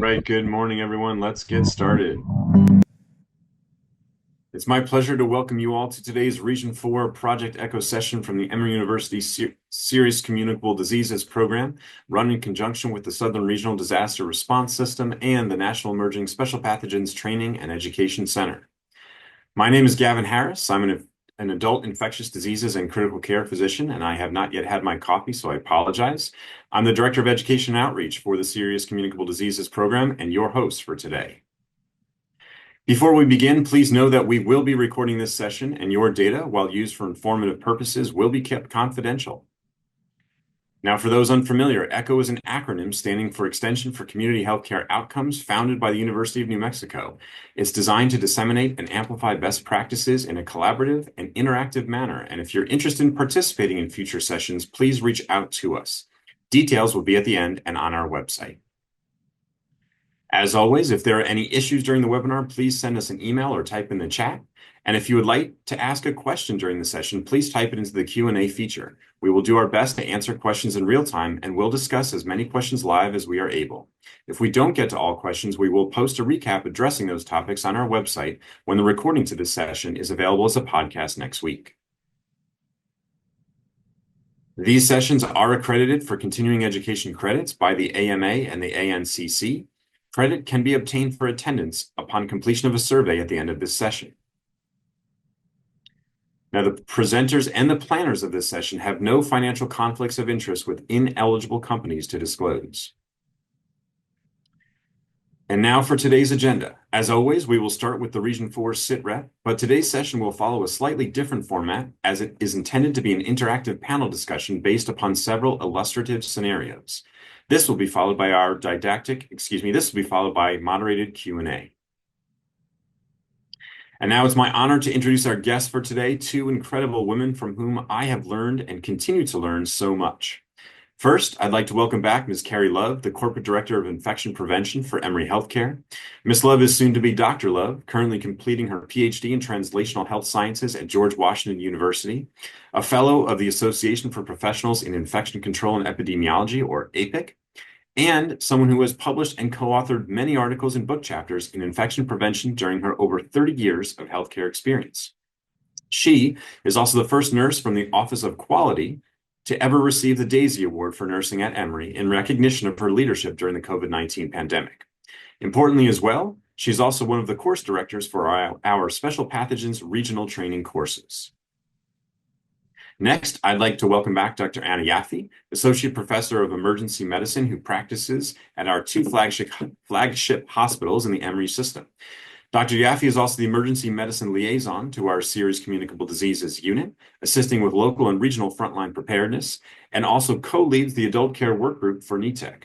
right, good morning, everyone. Let's get started. It's my pleasure to welcome you all to today's Region 4 Project Echo session from the Emory University Serious Communicable Diseases Program, run in conjunction with the Southern Regional Disaster Response System and the National Emerging Special Pathogens Training and Education Center. My name is Gavin Harris. I'm an adult infectious diseases and critical care physician, and I have not yet had my coffee, so I apologize. I'm the Director of Education and Outreach for the Serious Communicable Diseases Program and your host for today. Before we begin, please know that we will be recording this session, and your data, while used for informative purposes, will be kept confidential. Now, for those unfamiliar, ECHO is an acronym standing for Extension for Community Healthcare Outcomes, founded by the University of New Mexico. It's designed to disseminate and amplify best practices in a collaborative and interactive manner. And if you're interested in participating in future sessions, please reach out to us. Details will be at the end and on our website. As always, if there are any issues during the webinar, please send us an email or type in the chat. And if you would like to ask a question during the session, please type it into the Q&A feature. We will do our best to answer questions in real time, and we'll discuss as many questions live as we are able. If we don't get to all questions, we will post a recap addressing those topics on our website when the recording to this session is available as a podcast next week. These sessions are accredited for continuing education credits by the AMA and the ANCC. Credit can be obtained for attendance upon completion of a survey at the end of this session. Now, the presenters and the planners of this session have no financial conflicts of interest with ineligible companies to disclose. And now for today's agenda. As always, we will start with the Region 4 SITREP, but today's session will follow a slightly different format as it is intended to be an interactive panel discussion based upon several illustrative scenarios. This will be followed by moderated Q&A. And now it's my honor to introduce our guests for today, two incredible women from whom I have learned and continue to learn so much. First, I'd like to welcome back Ms. Carrie Love, the Corporate Director of Infection Prevention for Emory Healthcare. Ms. Love is soon to be Dr. Love, currently completing her PhD in Translational Health Sciences at George Washington University, a Fellow of the Association for Professionals in Infection Control and Epidemiology, or APIC, and someone who has published and co-authored many articles and book chapters in infection prevention during her over 30 years of healthcare experience. She is also the first nurse from the Office of Quality to ever receive the Daisy Award for nursing at Emory in recognition of her leadership during the COVID-19 pandemic. Importantly as well, she's also one of the course directors for our Special Pathogens Regional Training courses. Next, I'd like to welcome back Dr. Anna Yaffee, Associate Professor of Emergency Medicine who practices at our two flagship hospitals in the Emory system. Dr. Yaffee is also the Emergency Medicine Liaison to our Serious Communicable Diseases Unit, assisting with local and regional frontline preparedness, and also co-leads the Adult Care Work Group for NETEC.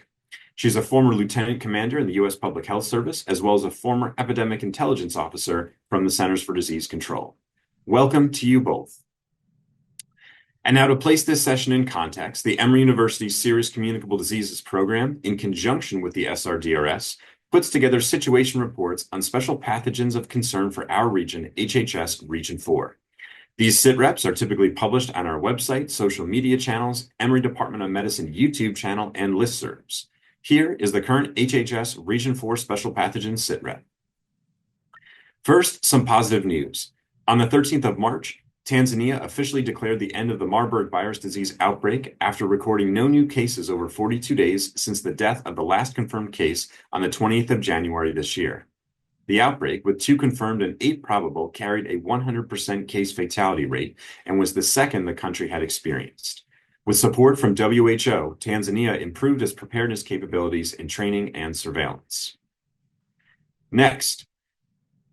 She's a former Lieutenant Commander in the U.S. Public Health Service, as well as a former Epidemic Intelligence Officer from the Centers for Disease Control. Welcome to you both. And now to place this session in context, the Emory University Serious Communicable Diseases Program, in conjunction with the SRDRS, puts together situation reports on special pathogens of concern for our region, HHS Region 4. These SITREPs are typically published on our website, social media channels, Emory Department of Medicine YouTube channel, and listservs. Here is the current HHS Region 4 Special Pathogen SITREP. First, some positive news. On the 13th of March, Tanzania officially declared the end of the Marburg virus disease outbreak after recording no new cases over 42 days since the death of the last confirmed case on the 20th of January this year. The outbreak, with 2 confirmed and 8 probable, carried a 100% case fatality rate and was the second the country had experienced. With support from WHO, Tanzania improved its preparedness capabilities in training and surveillance. Next,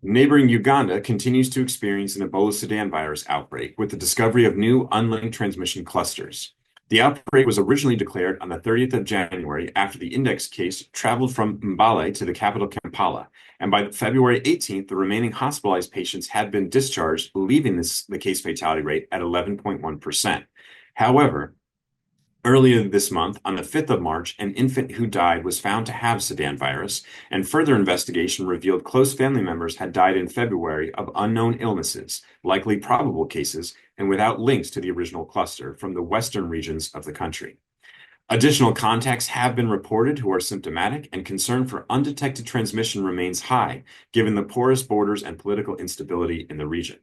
neighboring Uganda continues to experience an Ebola Sudan virus outbreak with the discovery of new unlinked transmission clusters. The outbreak was originally declared on the 30th of January after the index case traveled from Mbale to the capital Kampala, and by February 18th, the remaining hospitalized patients had been discharged, leaving the case fatality rate at 11.1%. However, earlier this month, on the 5th of March, an infant who died was found to have Sudan virus, and further investigation revealed close family members had died in February of unknown illnesses, likely probable cases, and without links to the original cluster from the western regions of the country. Additional contacts have been reported who are symptomatic, and concern for undetected transmission remains high, given the porous borders and political instability in the region.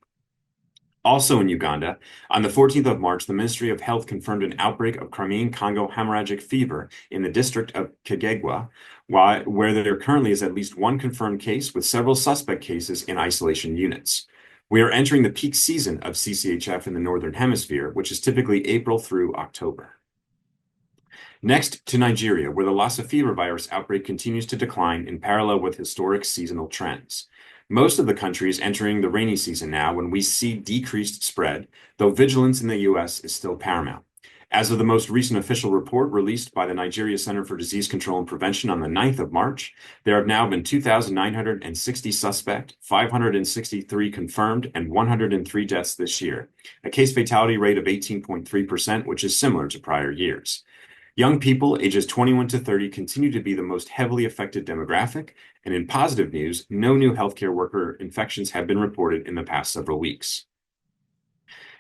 Also in Uganda, on the 14th of March, the Ministry of Health confirmed an outbreak of Crimean Congo hemorrhagic fever in the district of Kigegwa, where there currently is at least one confirmed case with several suspect cases in isolation units. We are entering the peak season of CCHF in the Northern Hemisphere, which is typically April through October. Next to Nigeria, where the Lassa fever virus outbreak continues to decline in parallel with historic seasonal trends. Most of the country is entering the rainy season now when we see decreased spread, though vigilance in the U.S. is still paramount. As of the most recent official report released by the Nigeria Center for Disease Control and Prevention on the 9th of March, there have now been 2,960 suspect, 563 confirmed, and 103 deaths this year, a case fatality rate of 18.3%, which is similar to prior years. Young people ages 21 to 30 continue to be the most heavily affected demographic, and in positive news, no new healthcare worker infections have been reported in the past several weeks.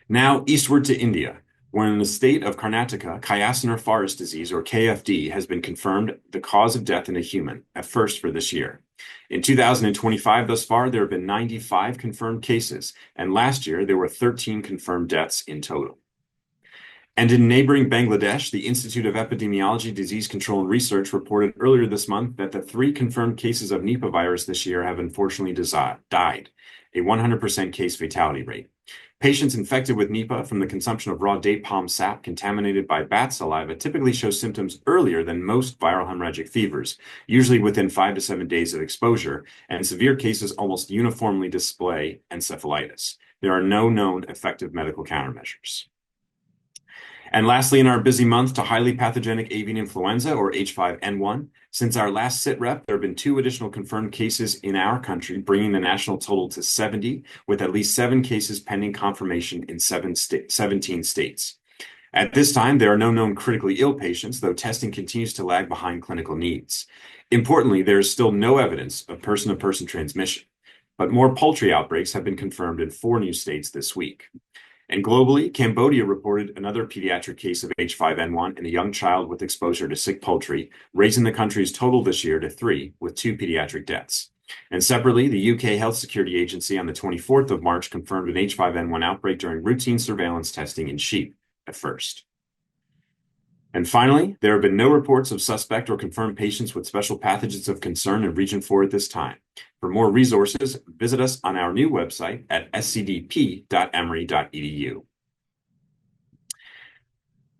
Now eastward to India, where in the state of Karnataka, chiassonar forest disease, or KFD, has been confirmed the cause of death in a human, a first for this year. In 2025 thus far, there have been 95 confirmed cases, and last year there were 13 confirmed deaths in total. And in neighboring Bangladesh, the Institute of Epidemiology, Disease Control and Research reported earlier this month that the 3 confirmed cases of Nipah virus this year have unfortunately died, a 100% case fatality rate. Patients infected with Nipah from the consumption of raw date palm sap contaminated by bat saliva typically show symptoms earlier than most viral hemorrhagic fevers, usually within 5 to 7 days of exposure, and severe cases almost uniformly display encephalitis. There are no known effective medical countermeasures. And lastly, in our busy month to highly pathogenic avian influenza, or H5N1, since our last sit rep, there have been 2 additional confirmed cases in our country, bringing the national total to 70, with at least 7 cases pending confirmation in 17 states. At this time, there are no known critically ill patients, though testing continues to lag behind clinical needs. Importantly, there is still no evidence of person-to-person transmission, but more poultry outbreaks have been confirmed in 4 new states this week. And globally, Cambodia reported another pediatric case of H5N1 in a young child with exposure to sick poultry, raising the country's total this year to 3, with 2 pediatric deaths. And separately, the UK Health Security Agency on the 24th of March confirmed an H5N1 outbreak during routine surveillance testing in sheep at first. And finally, there have been no reports of suspect or confirmed patients with special pathogens of concern in Region 4 at this time. For more resources, visit us on our new website at scdp.emory.edu.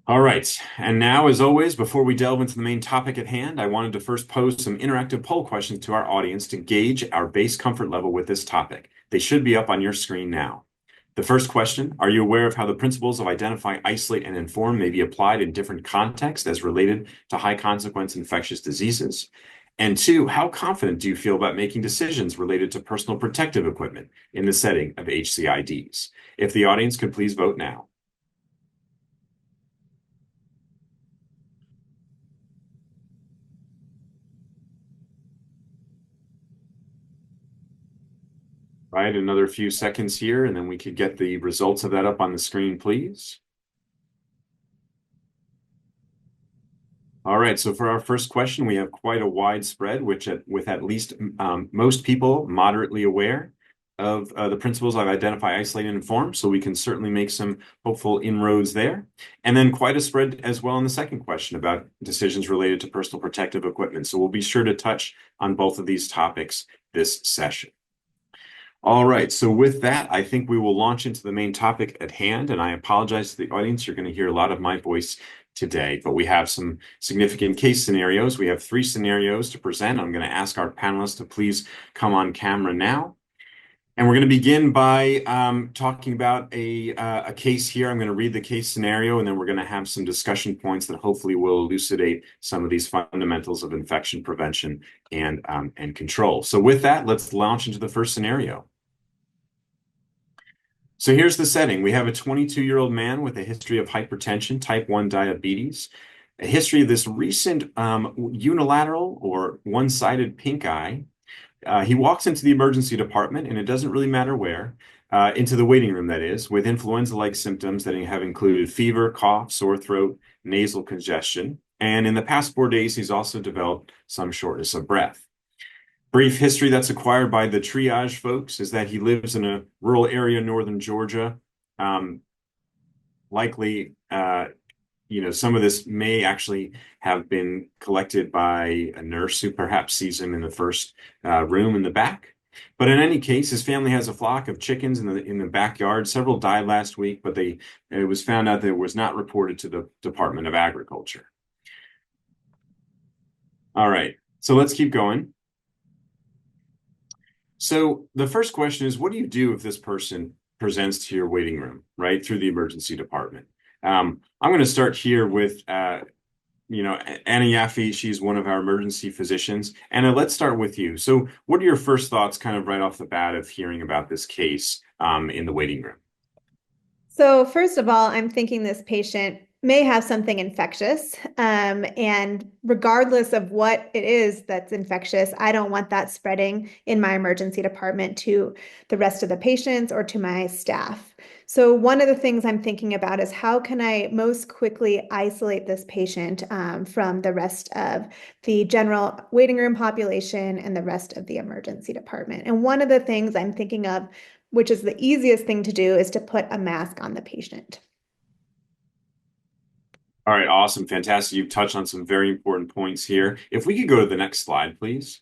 All right, and now, as always, before we delve into the main topic at hand, I wanted to first pose some interactive poll questions to our audience to gauge our base comfort level with this topic. They should be up on your screen now. The first question, are you aware of how the principles of identify, isolate, and inform may be applied in different contexts as related to high-consequence infectious diseases? And 2, how confident do you feel about making decisions related to personal protective equipment in the setting of HCIDs? If the audience could please vote now. Right, another few seconds here, and then we could get the results of that up on the screen, please. All right, so for our first question, we have quite a wide spread, with at least most people moderately aware of the principles of identify, isolate, and inform, so we can certainly make some hopeful inroads there. And then quite a spread as well in the second question about decisions related to personal protective equipment. So we'll be sure to touch on both of these topics this session. All right, so with that, I think we will launch into the main topic at hand, and I apologize to the audience. You're going to hear a lot of my voice today, but we have some significant case scenarios. We have 3 scenarios to present. I'm going to ask our panelists to please come on camera now. And we're going to begin by talking about a case here. I'm going to read the case scenario, and then we're going to have some discussion points that hopefully will elucidate some of these fundamentals of infection prevention and control. So with that, let's launch into the first scenario. So here's the setting. We have a 22-year-old man with a history of hypertension, type 1 diabetes, a history of this recent unilateral or one-sided pink eye. He walks into the emergency department, and it doesn't really matter where, into the waiting room, that is, with influenza-like symptoms that have included fever, cough, sore throat, nasal congestion. And in the past 4 days, he's also developed some shortness of breath. Brief history that's acquired by the triage folks is that he lives in a rural area in northern Georgia. Likely, some of this may actually have been collected by a nurse who perhaps sees him in the first room in the back. But in any case, his family has a flock of chickens in the backyard. Several died last week, but it was found out that it was not reported to the Department of Agriculture. All right, so let's keep going. So the first question is, what do you do if this person presents to your waiting room, right, through the emergency department? I'm going to start here with, Anna Yaffee. She's one of our emergency physicians. Anna, let's start with you. So what are your first thoughts kind of right off the bat of hearing about this case in the waiting room? So first of all, I'm thinking this patient may have something infectious. And regardless of what it is that's infectious, I don't want that spreading in my emergency department to the rest of the patients or to my staff. So one of the things I'm thinking about is how can I most quickly isolate this patient from the rest of the general waiting room population and the rest of the emergency department. And one of the things I'm thinking of, which is the easiest thing to do, is to put a mask on the patient. All right, awesome, fantastic. You've touched on some very important points here. If we could go to the next slide, please.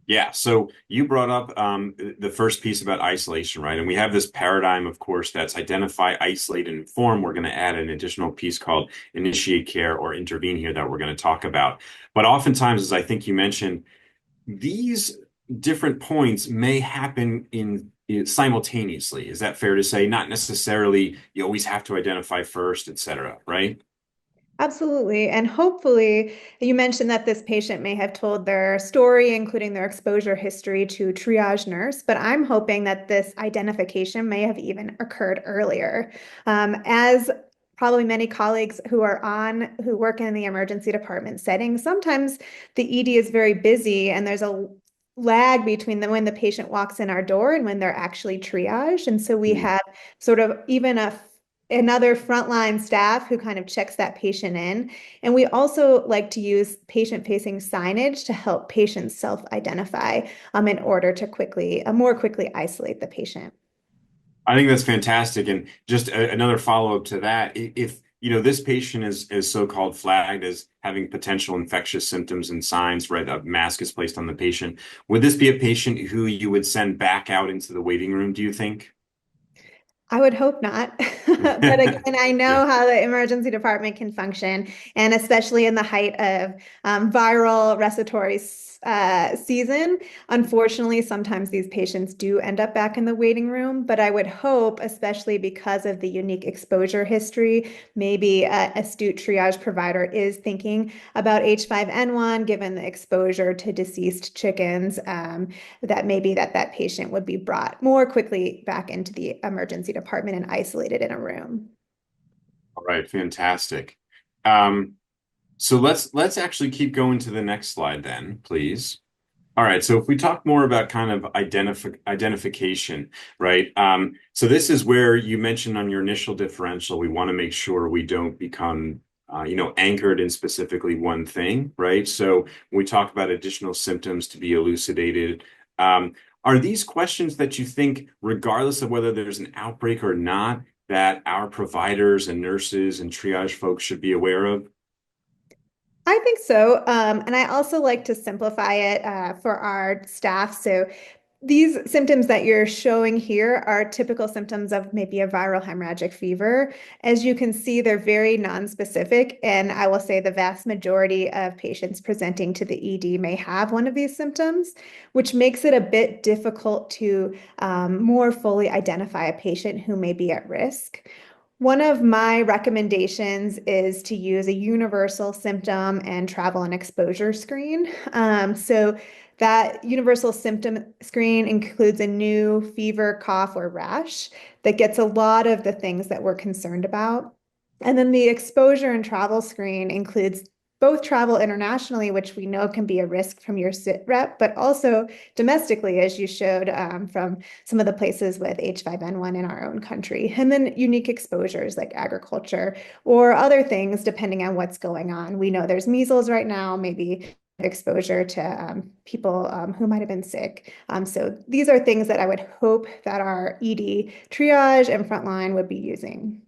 Yeah, so you brought up the first piece about isolation, right? And we have this paradigm, of course, that's identify, isolate, and inform. We're going to add an additional piece called initiate care or intervene here that we're going to talk about. But oftentimes, as I think you mentioned, these different points may happen simultaneously. Is that fair to say? Not necessarily you always have to identify first, et cetera, right? Absolutely. And hopefully, you mentioned that this patient may have told their story, including their exposure history to triage nurse, but I'm hoping that this identification may have even occurred earlier. As probably many colleagues who work in the emergency department setting, sometimes the ED is very busy and there's a lag between when the patient walks in our door and when they're actually triaged. And so we Mm. have sort of even another frontline staff who kind of checks that patient in. And we also like to use patient-facing signage to help patients self-identify in order to more quickly isolate the patient. I think that's fantastic. And just another follow-up to that, if this patient is so-called flagged as having potential infectious symptoms and signs, right? A mask is placed on the patient. Would this be a patient who you would send back out into the waiting room, do you think? I would hope not. But again, I Yeah. know how the emergency department can function, and especially in the height of viral respiratory season. Unfortunately, sometimes these patients do end up back in the waiting room, but I would hope, especially because of the unique exposure history, maybe an astute triage provider is thinking about H5N1, given the exposure to deceased chickens, that maybe that patient would be brought more quickly back into the emergency department and isolated in a room. All right, fantastic. Um, so let's actually keep going to the next slide then, please. All right, so if we talk more about kind of identification, right? So this is where you mentioned on your initial differential, we want to make sure we don't become, anchored in specifically one thing, right? So when we talk about additional symptoms to be elucidated, are these questions that you think, regardless of whether there's an outbreak or not, that our providers and nurses and triage folks should be aware of? I think so. And I also like to simplify it for our staff. So these symptoms that you're showing here are typical symptoms of maybe a viral hemorrhagic fever. As you can see, they're very nonspecific, and I will say the vast majority of patients presenting to the ED may have one of these symptoms, which makes it a bit difficult to more fully identify a patient who may be at risk. One of my recommendations is to use a universal symptom and travel and exposure screen. So that universal symptom screen includes a new fever, cough, or rash that gets a lot of the things that we're concerned about. And then the exposure and travel screen includes both travel internationally, which we know can be a risk from your sit rep, but also domestically, as you showed from some of the places with H5N1 in our own country, and then unique exposures like agriculture or other things, depending on what's going on. We know there's measles right now, maybe exposure to people who might have been sick. So these are things that I would hope that our ED triage and frontline would be using.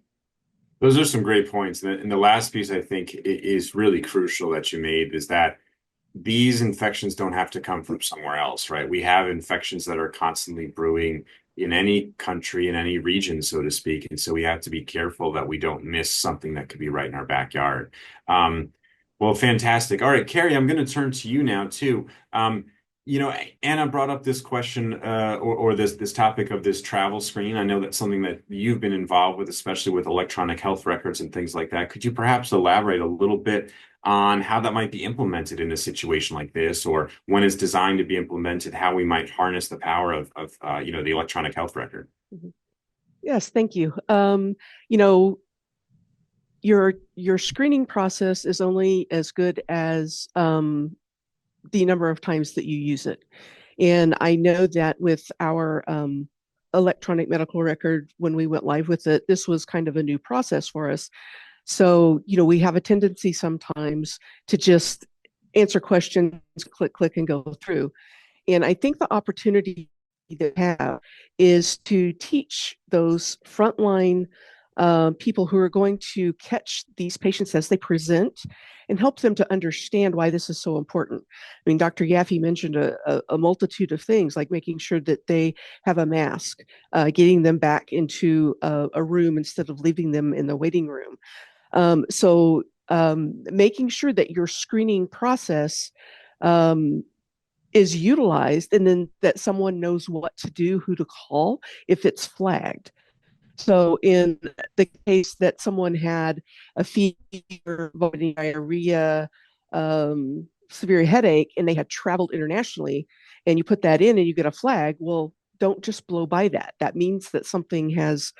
Those are some great points. And the last piece I think is really crucial that you made is that these infections don't have to come from somewhere else, right? We have infections that are constantly brewing in any country, in any region, so to speak. And so we have to be careful that we don't miss something that could be right in our backyard. Um, well, fantastic. All right, Carrie, I'm going to turn to you now too. Anna brought up this question or this topic of this travel screen. I know that's something that you've been involved with, especially with electronic health records and things like that. Could you perhaps elaborate a little bit on how that might be implemented in a situation like this, or when it's designed to be implemented, how we might harness the power of the electronic health record? Mhm. Yes, thank you. You know, your screening process is only as good as the number of times that you use it. And I know that with our electronic medical record, when we went live with it, this was kind of a new process for us. So, we have a tendency sometimes to just answer questions, click, click, and go through. And I think the opportunity that we have is to teach those frontline people who are going to catch these patients as they present and help them to understand why this is so important. I mean, Dr. Yaffee mentioned a multitude of things, like making sure that they have a mask, getting them back into a room instead of leaving them in the waiting room. Making sure that your screening process is utilized, and then that someone knows what to do, who to call if it's flagged. So in the case that someone had a fever, vomiting, diarrhea, severe headache, and they had traveled internationally, and you put that in and you get a flag, well, don't just blow by that. That means that something has,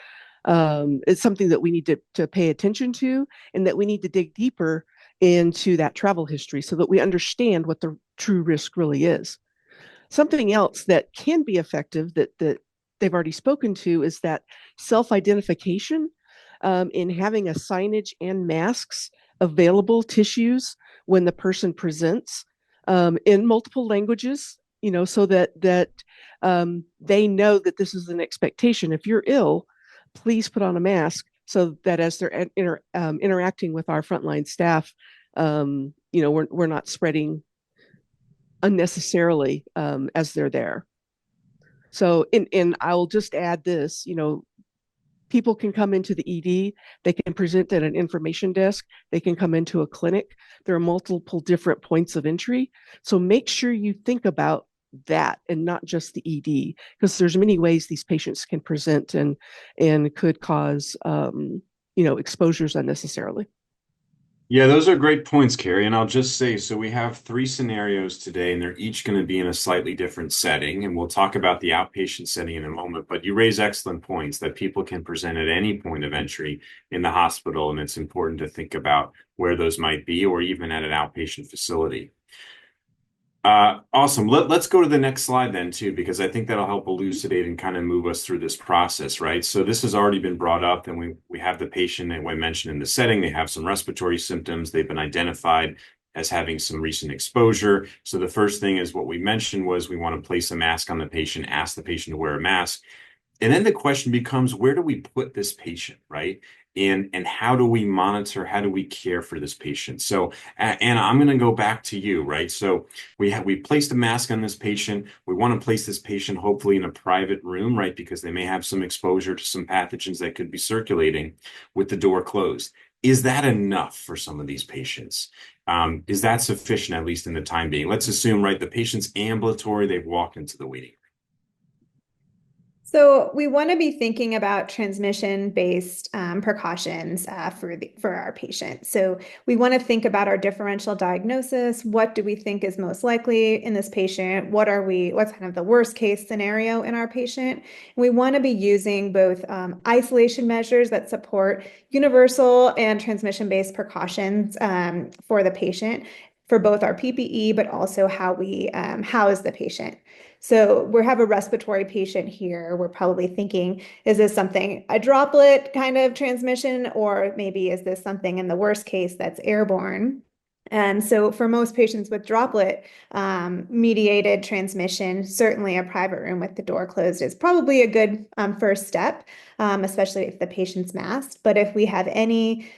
it's something that we need to pay attention to, and that we need to dig deeper into that travel history so that we understand what the true risk really is. Something else that can be effective that they've already spoken to is that self-identification, in having a signage and masks available, tissues when the person presents, in multiple languages, so that they know that this is an expectation. If you're ill, please put on a mask, so that as they're interacting with our frontline staff, we're not spreading unnecessarily as they're there. So, and I'll just add this, people can come into the ED, they can present at an information desk, they can come into a clinic. There are multiple different points of entry. So make sure you think about that and not just the ED, because there's many ways these patients can present and could cause, exposures unnecessarily. Yeah, those are great points, Carrie. And I'll just say, so we have three scenarios today, and they're each going to be in a slightly different setting. And we'll talk about the outpatient setting in a moment. But you raise excellent points that people can present at any point of entry in the hospital. And it's important to think about where those might be, or even at an outpatient facility. Awesome. Let's go to the next slide then too, because I think that'll help elucidate and kind of move us through this process, right? So this has already been brought up, and we have the patient, and we mentioned in the setting, they have some respiratory symptoms. They've been identified as having some recent exposure. So the first thing is what we mentioned was we want to place a mask on the patient, ask the patient to wear a mask. And then the question becomes, where do we put this patient, right? And how do we monitor, how do we care for this patient? So, Anna, I'm going to go back to you, right? So we placed a mask on this patient. We want to place this patient hopefully in a private room, right? Because they may have some exposure to some pathogens that could be circulating with the door closed. Is that enough for some of these patients? Is that sufficient, at least in the time being? Let's assume, right, the patient's ambulatory, they've walked into the waiting room. So we want to be thinking about transmission-based precautions for our patient. So we want to think about our differential diagnosis. What do we think is most likely in this patient? What's kind of the worst case scenario in our patient? And we want to be using both isolation measures that support universal and transmission-based precautions for the patient for both our PPE, but also how we house the patient. So we have a respiratory patient here. We're probably thinking, is this something, a droplet kind of transmission, or maybe is this something in the worst case that's airborne? And so for most patients with droplet mediated transmission, certainly a private room with the door closed is probably a good first step, especially if the patient's masked. But if we have any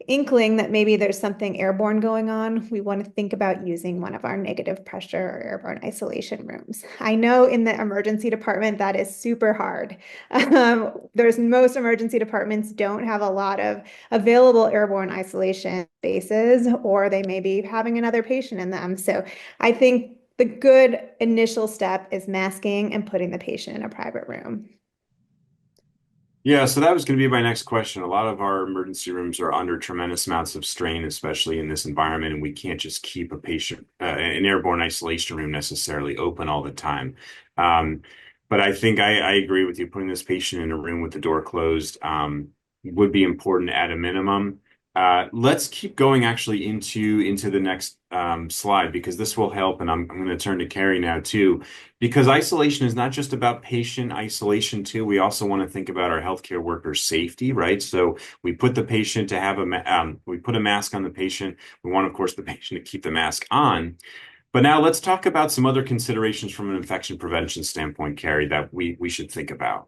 inkling that maybe there's something airborne going on, we want to think about using one of our negative pressure or airborne isolation rooms. I know in the emergency department that is super hard. Most emergency departments don't have a lot of available airborne isolation spaces, or they may be having another patient in them. So I think the good initial step is masking and putting the patient in a private room. Yeah, so that was going to be my next question. A lot of our emergency rooms are under tremendous amounts of strain, especially in this environment, and we can't just keep a patient, an airborne isolation room necessarily open all the time. Um, but I think I agree with you. Putting this patient in a room with the door closed, would be important at a minimum. Let's keep going actually into the next slide, because this will help, and I'm going to turn to Carrie now too. Because isolation is not just about patient isolation too. We also want to think about our healthcare workers' safety, right? So we put the patient to have we put a mask on the patient. We want, of course, the patient to keep the mask on. But now let's talk about some other considerations from an infection prevention standpoint, Carrie, that we should think about.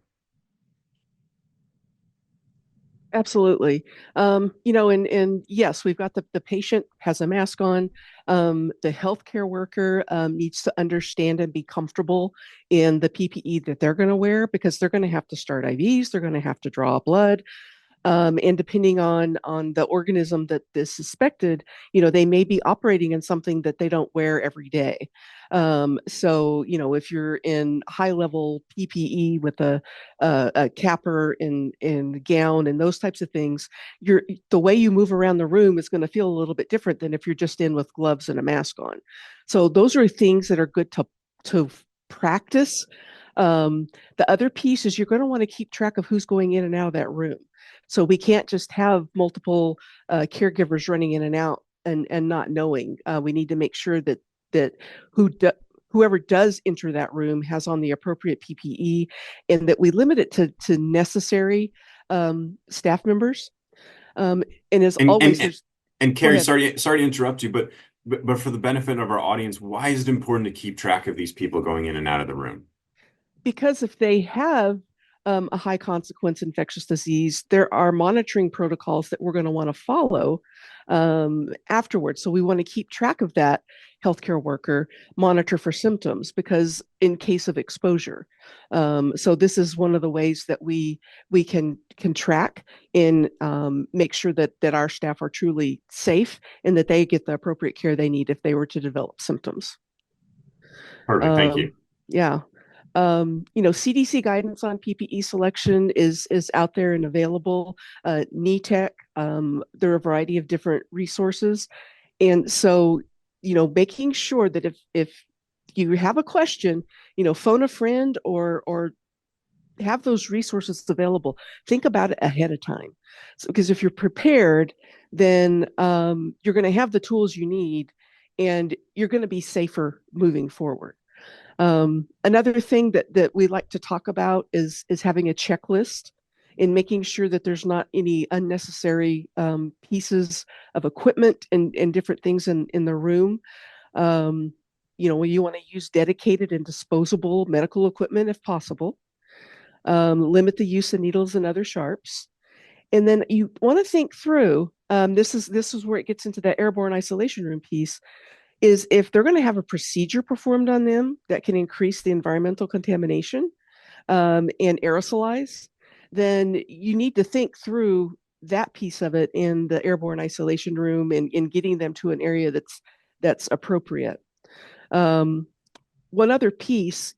Absolutely. And yes, we've got the patient has a mask on. The healthcare worker needs to understand and be comfortable in the PPE that they're going to wear, because they're going to have to start IVs, they're going to have to draw blood. And depending on the organism that is suspected, they may be operating in something that they don't wear every day. So, if you're in high level PPE with a capper and gown and those types of things, the way you move around the room is going to feel a little bit different than if you're just in with gloves and a mask on. So those are things that are good to practice. The other piece is you're going to want to keep track of who's going in and out of that room. So we can't just have multiple caregivers running in and out and not knowing. We need to make sure that whoever does enter that room has on the appropriate PPE, and that we limit it to necessary staff members. And as And always, and there's and go Carrie, ahead. sorry to interrupt you, but for the benefit of our audience, why is it important to keep track of these people going in and out of the room? Because if they have a high consequence infectious disease, there are monitoring protocols that we're going to want to follow afterwards. So we want to keep track of that healthcare worker, monitor for symptoms, because in case of exposure. So this is one of the ways that we can track and make sure that our staff are truly safe and that they get the appropriate care they need if they were to develop symptoms. Perfect. Thank Um, you. yeah. CDC guidance on PPE selection is out there and available. NETEC, there are a variety of different resources, and so making sure that if you have a question, phone a friend or have those resources available. Think about it ahead of time, because if you're prepared, then you're going to have the tools you need, and you're going to be safer moving forward. Another thing that we like to talk about is having a checklist and making sure that there's not any unnecessary pieces of equipment and different things in the room. When you want to use dedicated and disposable medical equipment if possible. Limit the use of needles and other sharps. And then you want to think through, this is where it gets into the airborne isolation room piece, is if they're going to have a procedure performed on them that can increase the environmental contamination and aerosolize, then you need to think through that piece of it in the airborne isolation room and in getting them to an area that's appropriate. One other piece,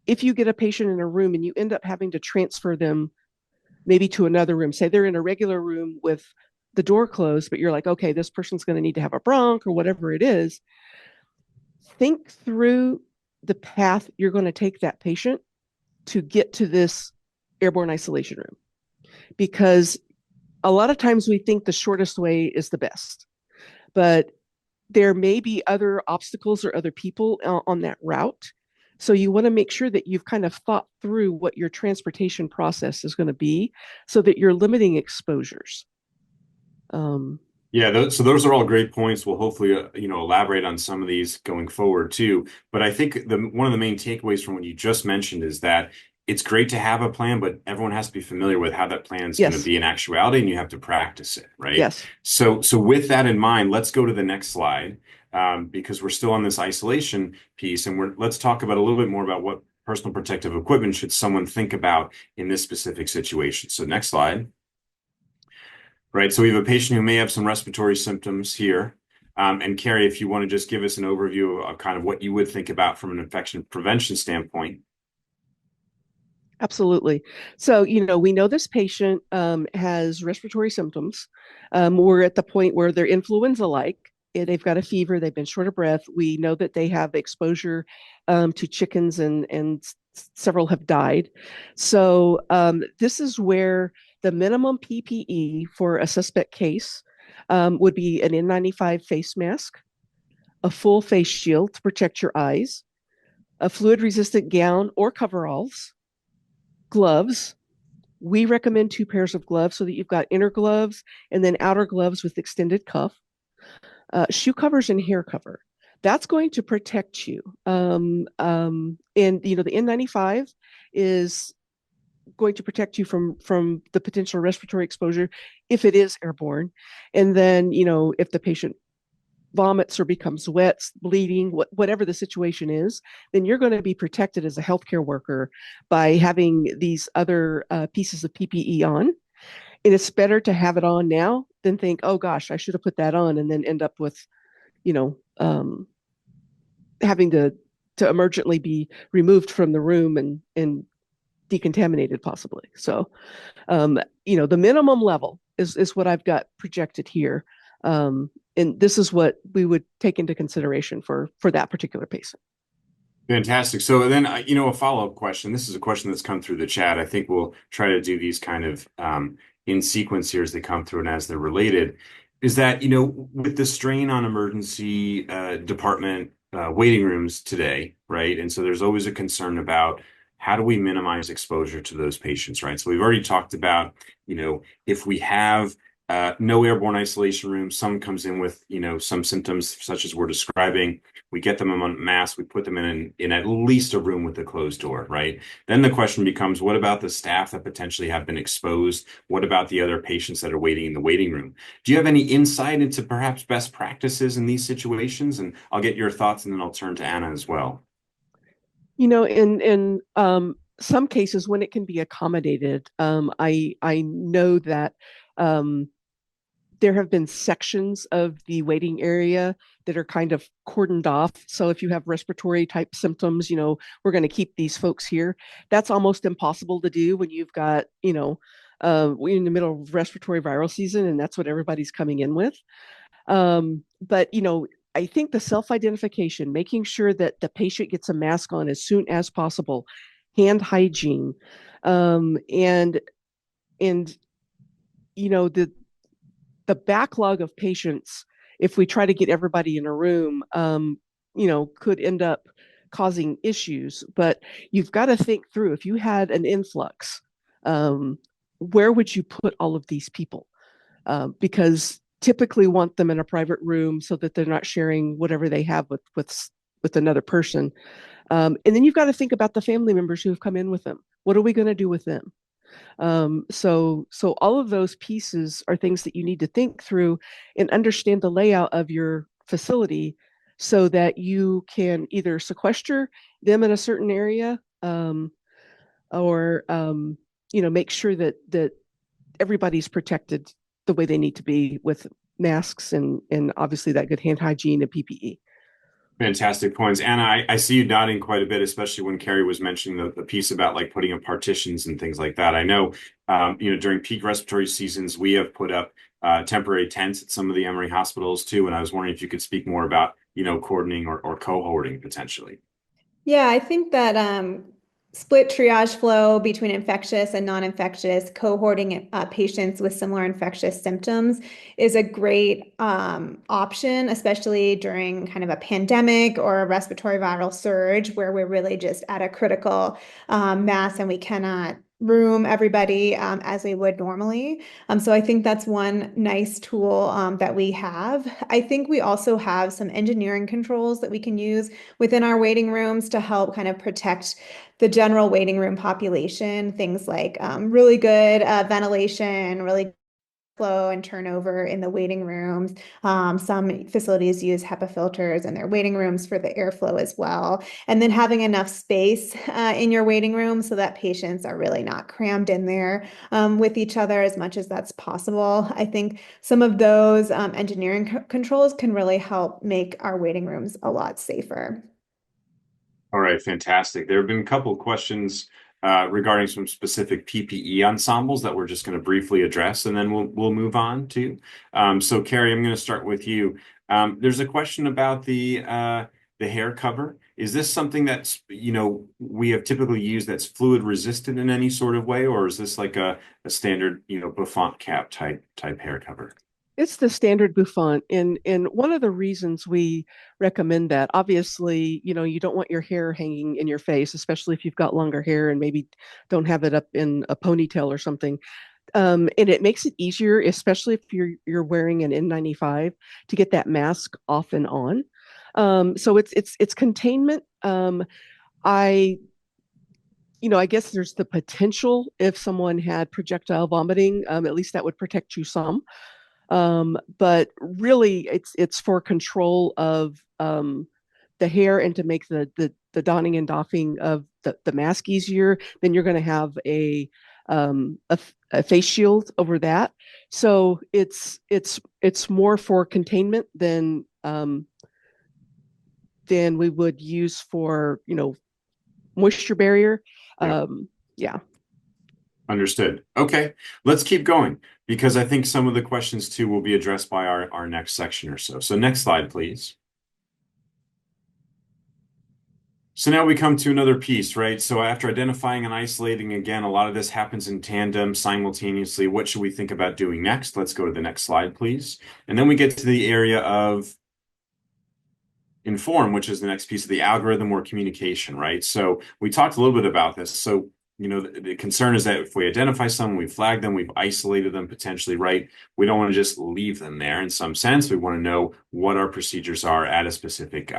if you get a patient in a room and you end up having to transfer them maybe to another room, say they're in a regular room with the door closed, but you're like, okay, this person's going to need to have a bronch or whatever it is, think through the path you're going to take that patient to get to this airborne isolation room. Because a lot of times we think the shortest way is the best, but there may be other obstacles or other people on that route. So you want to make sure that you've kind of thought through what your transportation process is going to be so that you're limiting exposures. Yeah, so those are all great points. We'll hopefully, elaborate on some of these going forward too. But I think one of the main takeaways from what you just mentioned is that it's great to have a plan, but everyone has to be familiar with how that plan is going to Yes. be in actuality, and you have to practice it, right? Yes. So with that in mind, let's go to the next slide, because we're still on this isolation piece, and let's talk about a little bit more about what personal protective equipment should someone think about in this specific situation. So next slide. Right, so we have a patient who may have some respiratory symptoms here. And Carrie, if you want to just give us an overview of kind of what you would think about from an infection prevention standpoint. Absolutely. So, we know this patient has respiratory symptoms. We're at the point where they're influenza-like. They've got a fever. They've been short of breath. We know that they have exposure to chickens, and several have died. So this is where the minimum PPE for a suspect case would be an N95 face mask, a full face shield to protect your eyes, a fluid-resistant gown or coveralls, gloves. We recommend 2 pairs of gloves so that you've got inner gloves and then outer gloves with extended cuff, shoe covers and hair cover. That's going to protect you. And the N95 is going to protect you from the potential respiratory exposure if it is airborne. And then, if the patient vomits or becomes wet, bleeding, whatever the situation is, then you're going to be protected as a healthcare worker by having these other pieces of PPE on. And it's better to have it on now than think, oh gosh, I should have put that on, and then end up with, having to emergently be removed from the room and decontaminated possibly. So, the minimum level is what I've got projected here. And this is what we would take into consideration for that particular patient. Fantastic. So then, a follow-up question. This is a question that's come through the chat. I think we'll try to do these kind of in sequence here as they come through and as they're related. Is that, with the strain on emergency department waiting rooms today, right? And so there's always a concern about how do we minimize exposure to those patients, right? So we've already talked about, if we have no airborne isolation room, someone comes in with, some symptoms such as we're describing, we get them on mask, we put them in at least a room with a closed door, right? Then the question becomes, what about the staff that potentially have been exposed? What about the other patients that are waiting in the waiting room? Do you have any insight into perhaps best practices in these situations? And I'll get your thoughts, and then I'll turn to Anna as well. In some cases when it can be accommodated, I know that there have been sections of the waiting area that are kind of cordoned off. So if you have respiratory type symptoms, we're going to keep these folks here. That's almost impossible to do when you've got, we're in the middle of respiratory viral season, and that's what everybody's coming in with. But, I think the self-identification, making sure that the patient gets a mask on as soon as possible, hand hygiene, and the backlog of patients, if we try to get everybody in a room, could end up causing issues. But you've got to think through, if you had an influx, where would you put all of these people? Because typically want them in a private room so that they're not sharing whatever they have with another person. And then you've got to think about the family members who have come in with them. What are we going to do with them? So all of those pieces are things that you need to think through and understand the layout of your facility so that you can either sequester them in a certain area, or make sure that everybody's protected the way they need to be with masks and obviously that good hand hygiene and PPE. Fantastic points. Anna, I see you nodding quite a bit, especially when Carrie was mentioning the piece about like putting up partitions and things like that. I know, during peak respiratory seasons, we have put up temporary tents at some of the Emory hospitals too. And I was wondering if you could speak more about, coordinating or cohorting potentially. Yeah, I think that split triage flow between infectious and non-infectious, cohorting patients with similar infectious symptoms is a great option, especially during kind of a pandemic or a respiratory viral surge where we're really just at a critical mass and we cannot room everybody as we would normally. So I think that's one nice tool that we have. I think we also have some engineering controls that we can use within our waiting rooms to help kind of protect the general waiting room population. Things like really good ventilation, really flow and turnover in the waiting rooms. Some facilities use HEPA filters in their waiting rooms for the airflow as well. And then having enough space in your waiting room so that patients are really not crammed in there with each other as much as that's possible. I think some of those engineering controls can really help make our waiting rooms a lot safer. All right, fantastic. There have been a couple of questions regarding some specific PPE ensembles that we're just going to briefly address, and then we'll move on to. So, Carrie, I'm going to start with you. There's a question about the hair cover. Is this something that's we have typically used that's fluid resistant in any sort of way, or is this like a standard bouffant cap type hair cover? It's the standard bouffant, and one of the reasons we recommend that, obviously, you don't want your hair hanging in your face, especially if you've got longer hair and maybe don't have it up in a ponytail or something. And it makes it easier, especially if you're wearing an N95, to get that mask off and on. So it's containment. I I guess there's the potential if someone had projectile vomiting, at least that would protect you some. But really, it's for control of the hair and to make the donning and doffing of the mask easier. Then you're going to have a face shield over that. So it's more for containment than we would use for moisture barrier. Yep. Yeah. Understood. Okay, let's keep going because I think some of the questions too will be addressed by our next section or so. So next slide, please. So now we come to another piece, right? So after identifying and isolating, again, a lot of this happens in tandem simultaneously. What should we think about doing next? Let's go to the next slide, please. And then we get to the area of inform, which is the next piece of the algorithm or communication, right? So we talked a little bit about this. So the concern is that if we identify someone, we flag them, we've isolated them potentially, right? We don't want to just leave them there in some sense. We want to know what our procedures are at a specific,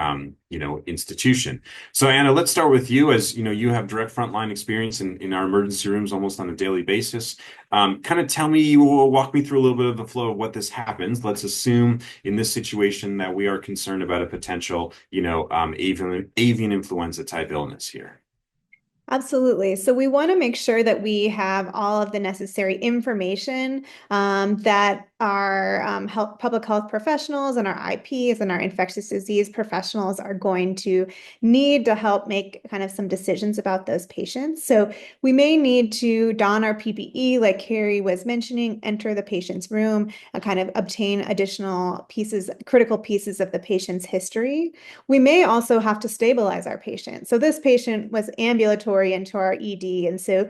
institution. So Anna, let's start with you as, you have direct frontline experience in our emergency rooms almost on a daily basis. Kind of tell me, walk me through a little bit of the flow of what this happens. Let's assume in this situation that we are concerned about a potential, avian influenza type illness here. Absolutely. So we want to make sure that we have all of the necessary information that our public health professionals and our IPs and our infectious disease professionals are going to need to help make kind of some decisions about those patients. So we may need to don our PPE, like Carrie was mentioning, enter the patient's room and kind of obtain additional pieces, critical pieces of the patient's history. We may also have to stabilize our patient. So this patient was ambulatory into our ED, and so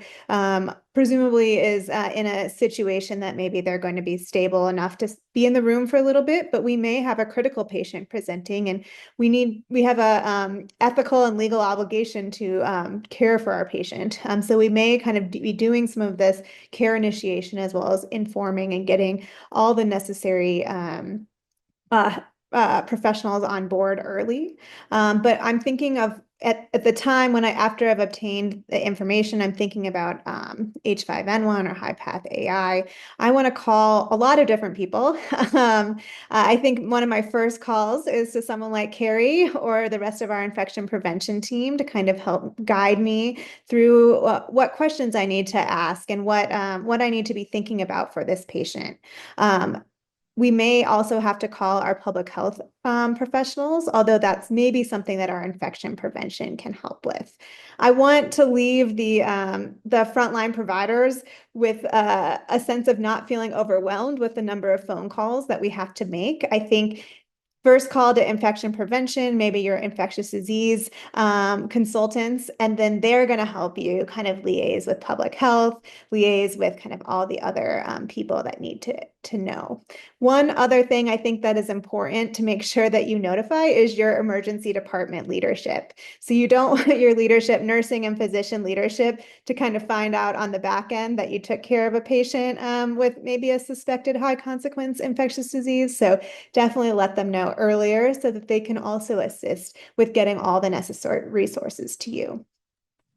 presumably is in a situation that maybe they're going to be stable enough to be in the room for a little bit, but we may have a critical patient presenting, and we have a ethical and legal obligation to care for our patient. So we may kind of be doing some of this care initiation as well as informing and getting all the necessary professionals on board early. But I'm thinking of at the time after I've obtained the information, I'm thinking about H5N1 or high path AI. I want to call a lot of different people. I think one of my first calls is to someone like Carrie or the rest of our infection prevention team to kind of help guide me through what questions I need to ask and what I need to be thinking about for this patient. We may also have to call our public health professionals, although that's maybe something that our infection prevention can help with. I want to leave the frontline providers with a sense of not feeling overwhelmed with the number of phone calls that we have to make. I think first call to infection prevention, maybe your infectious disease consultants, and then they're going to help you kind of liaise with public health, liaise with kind of all the other people that need to know. One other thing I think that is important to make sure that you notify is your emergency department leadership. So you don't want your leadership, nursing and physician leadership, to kind of find out on the back end that you took care of a patient with maybe a suspected high consequence infectious disease. So definitely let them know earlier so that they can also assist with getting all the necessary resources to you.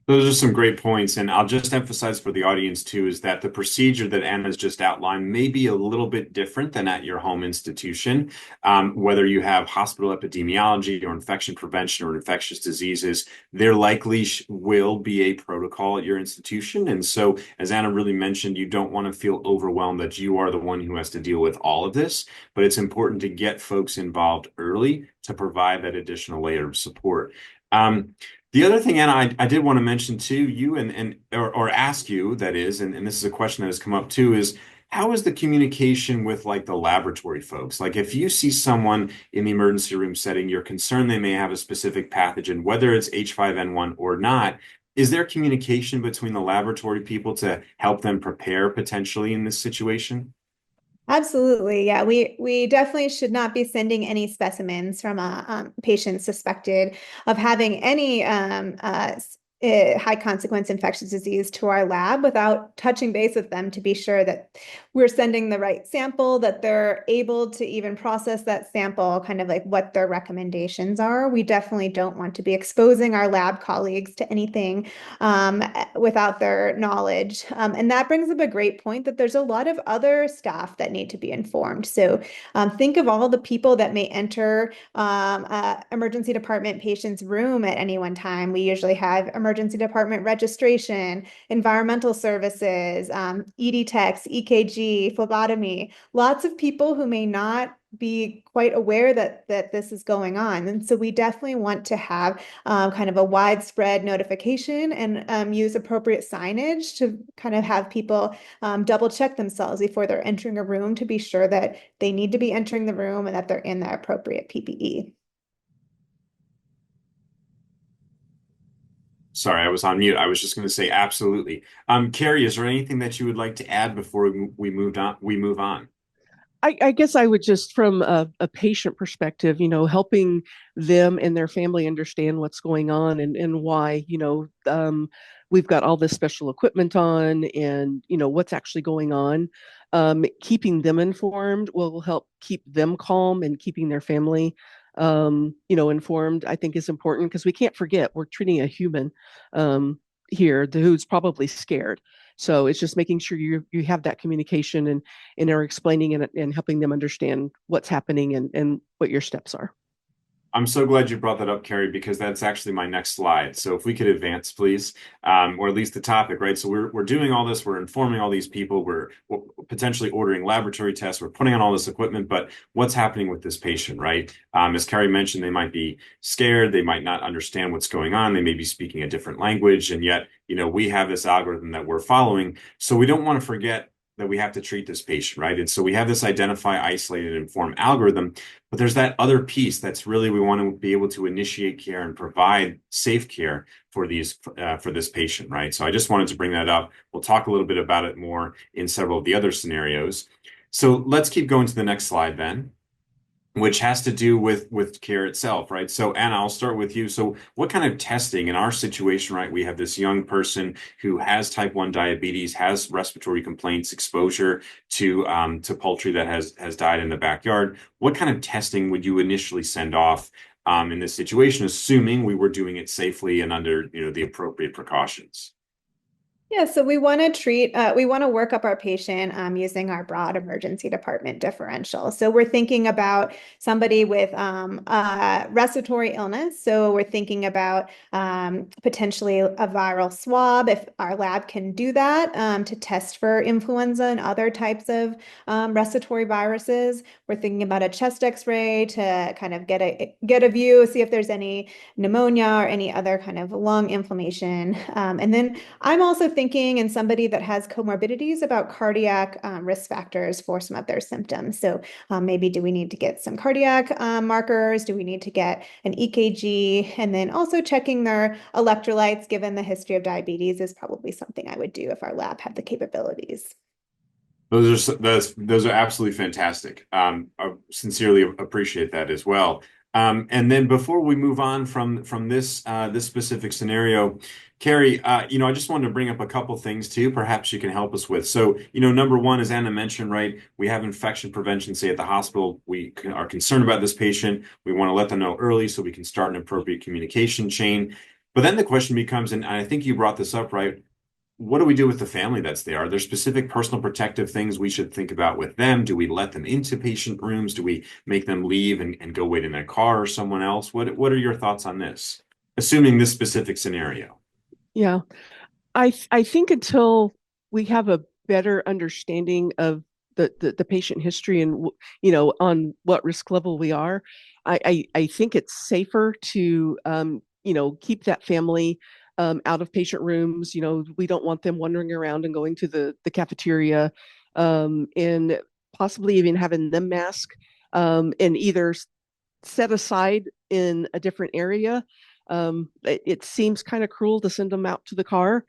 Those are some great points. And I'll just emphasize for the audience too, is that the procedure that Anna's just outlined may be a little bit different than at your home institution. Whether you have hospital epidemiology or infection prevention or infectious diseases, there likely will be a protocol at your institution. And so, as Anna really mentioned, you don't want to feel overwhelmed that you are the one who has to deal with all of this, but it's important to get folks involved early to provide that additional layer of support. The other thing, Anna, I did want to mention to you or ask you, that is, and this is a question that has come up too, is how is the communication with like the laboratory folks? Like if you see someone in the emergency room setting, you're concerned they may have a specific pathogen, whether it's H5N1 or not, is there communication between the laboratory people to help them prepare potentially in this situation? Absolutely. Yeah, we definitely should not be sending any specimens from a patient suspected of having any high consequence infectious disease to our lab without touching base with them to be sure that we're sending the right sample, that they're able to even process that sample, kind of like what their recommendations are. We definitely don't want to be exposing our lab colleagues to anything without their knowledge. And that brings up a great point that there's a lot of other staff that need to be informed. So think of all the people that may enter emergency department patient's room at any one time. We usually have emergency department registration, environmental services, ED techs, EKG, phlebotomy, lots of people who may not be quite aware that this is going on. And so we definitely want to have kind of a widespread notification and use appropriate signage to kind of have people double check themselves before they're entering a room to be sure that they need to be entering the room and that they're in the appropriate PPE. Sorry, I was on mute. I was just going to say absolutely. Carrie, is there anything that you would like to add before we moved on? We move on. I guess I would just, from a patient perspective, helping them and their family understand what's going on and why, we've got all this special equipment on and, what's actually going on. Keeping them informed will help keep them calm, and keeping their family, informed, I think is important, because we can't forget we're treating a human here who's probably scared. So it's just making sure you have that communication and are explaining and helping them understand what's happening and what your steps are. I'm so glad you brought that up, Carrie, because that's actually my next slide. So if we could advance, please, or at least the topic, right? So we're doing all this, we're informing all these people, we're potentially ordering laboratory tests, we're putting on all this equipment, but what's happening with this patient, right? As Carrie mentioned, they might be scared, they might not understand what's going on, they may be speaking a different language, and yet, we have this algorithm that we're following. So we don't want to forget that we have to treat this patient, right? And so we have this identify, isolate, and inform algorithm, but there's that other piece that's really we want to be able to initiate care and provide safe care for this patient, right? So I just wanted to bring that up. We'll talk a little bit about it more in several of the other scenarios. So let's keep going to the next slide then, which has to do with care itself, right? So Anna, I'll start with you. So what kind of testing in our situation, right? We have this young person who has type 1 diabetes, has respiratory complaints, exposure to poultry that has died in the backyard. What kind of testing would you initially send off in this situation, assuming we were doing it safely and under the appropriate precautions? Yeah, so we want to we want to work up our patient using our broad emergency department differential. So we're thinking about somebody with respiratory illness. So we're thinking about potentially a viral swab, if our lab can do that, to test for influenza and other types of respiratory viruses. We're thinking about a chest X-ray to kind of get a view, see if there's any pneumonia or any other kind of lung inflammation. And then I'm also thinking in somebody that has comorbidities about cardiac risk factors for some of their symptoms. So maybe do we need to get some cardiac markers? Do we need to get an EKG? And then also checking their electrolytes, given the history of diabetes, is probably something I would do if our lab had the capabilities. Those are absolutely fantastic. I sincerely appreciate that as well. And then before we move on from this specific scenario, Carrie, I just wanted to bring up a couple things too. Perhaps you can help us with. So, number one, as Anna mentioned, right, we have infection prevention, say at the hospital. We are concerned about this patient. We want to let them know early so we can start an appropriate communication chain. But then the question becomes, and I think you brought this up, right? What do we do with the family that's there? Are there specific personal protective things we should think about with them? Do we let them into patient rooms? Do we make them leave and go wait in their car or someone else? What are your thoughts on this, assuming this specific scenario? Yeah, I think until we have a better understanding of the patient history and on what risk level we are, I think it's safer to keep that family out of patient rooms. We don't want them wandering around and going to the cafeteria, and possibly even having them mask, and either set aside in a different area. It seems kind of cruel to send them out to the car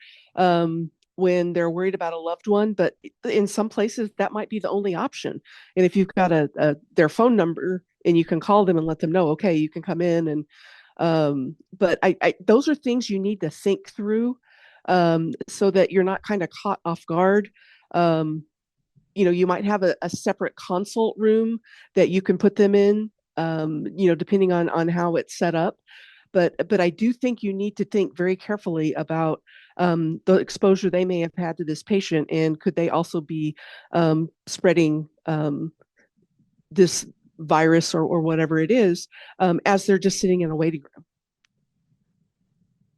when they're worried about a loved one, but in some places that might be the only option. And if you've got their phone number and you can call them and let them know, okay, you can come in. And but those are things you need to think through, so that you're not kind of caught off guard. Um, you might have a separate consult room that you can put them in, depending on how it's set up. But I do think you need to think very carefully about the exposure they may have had to this patient, and could they also be spreading this virus or whatever it is, as they're just sitting in a waiting room.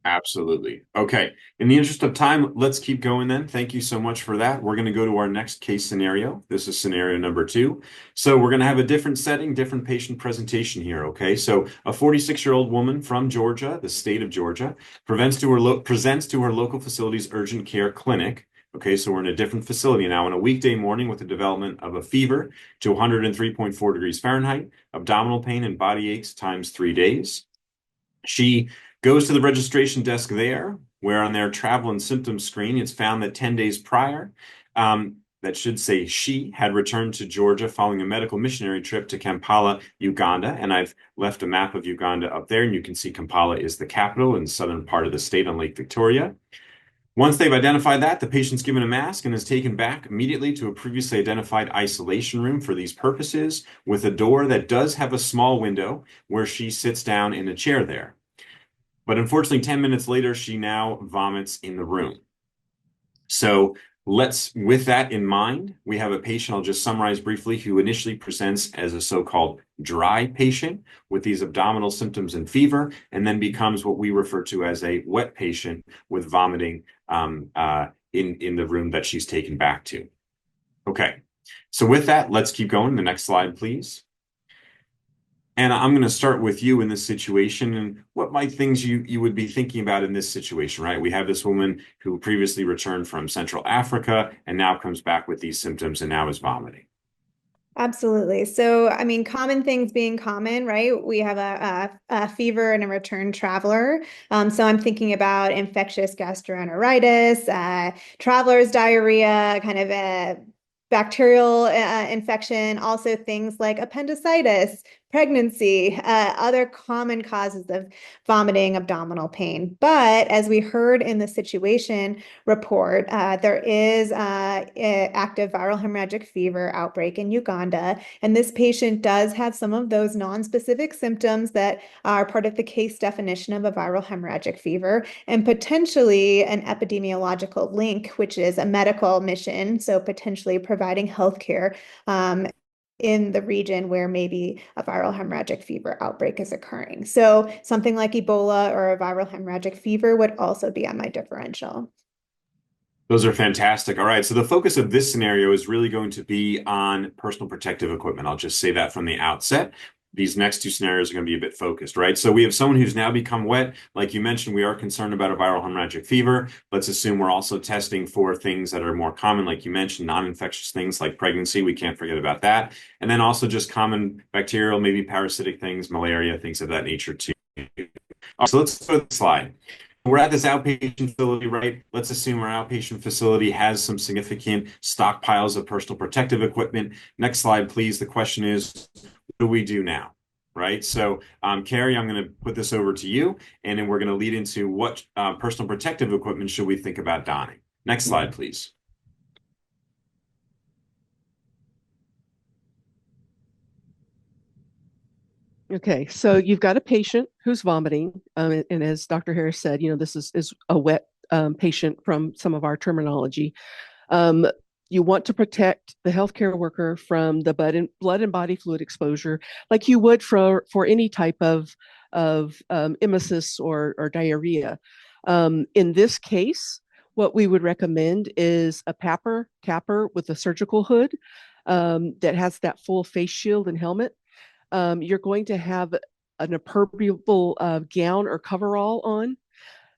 Absolutely. Okay. In the interest of time, let's keep going then. Thank you so much for that. We're going to go to our next case scenario. This is scenario number 2. So we're going to have a different setting, different patient presentation here. Okay. So a 46-year-old woman from Georgia, the state of Georgia, presents to her local facility's urgent care clinic. Okay. So we're in a different facility now on a weekday morning with the development of a fever to 103.4 degrees Fahrenheit, abdominal pain and body aches times 3 days. She goes to the registration desk there, where on their travel and symptoms screen, it's found that 10 days prior, that should say she had returned to Georgia following a medical missionary trip to Kampala, Uganda. And I've left a map of Uganda up there, and you can see Kampala is the capital in the southern part of the state on Lake Victoria. Once they've identified that, the patient's given a mask and is taken back immediately to a previously identified isolation room for these purposes, with a door that does have a small window where she sits down in a chair there. But unfortunately, 10 minutes later, she now vomits in the room. So with that in mind, we have a patient, I'll just summarize briefly, who initially presents as a so-called dry patient with these abdominal symptoms and fever, and then becomes what we refer to as a wet patient with vomiting in the room that she's taken back to. Okay, so with that, let's keep going. The next slide, please. And I'm going to start with you in this situation, and what might things you would be thinking about in this situation, right? We have this woman who previously returned from Central Africa and now comes back with these symptoms and now is vomiting. Absolutely. So, I mean, common things being common, right? We have a fever and a return traveler. So I'm thinking about infectious gastroenteritis, traveler's diarrhea, kind of a bacterial infection, also things like appendicitis, pregnancy, other common causes of vomiting, abdominal pain. But as we heard in the situation report, there is active viral hemorrhagic fever outbreak in Uganda, and this patient does have some of those non-specific symptoms that are part of the case definition of a viral hemorrhagic fever, and potentially an epidemiological link, which is a medical mission, so potentially providing healthcare in the region where maybe a viral hemorrhagic fever outbreak is occurring. So something like Ebola or a viral hemorrhagic fever would also be on my differential. Those are fantastic. All right. So the focus of this scenario is really going to be on personal protective equipment. I'll just say that from the outset. These next two scenarios are going to be a bit focused, right? So we have someone who's now become wet. Like you mentioned, we are concerned about a viral hemorrhagic fever. Let's assume we're also testing for things that are more common, like you mentioned, non-infectious things like pregnancy. We can't forget about that. And then also just common bacterial, maybe parasitic things, malaria, things of that nature too. All right, so let's go to the slide. We're at this outpatient facility, right? Let's assume our outpatient facility has some significant stockpiles of personal protective equipment. Next slide, please. The question is, what do we do now? Right? So, Carrie, I'm going to put this over to you, and then we're going to lead into what personal protective equipment should we think about donning. Next slide, please. Okay, so you've got a patient who's vomiting, and as Dr. Harris said, this is a wet patient from some of our terminology. You want to protect the healthcare worker from the blood and body fluid exposure, like you would for any type of emesis or diarrhea. In this case, what we would recommend is a capper with a surgical hood that has that full face shield and helmet. You're going to have an impermeable gown or coverall on,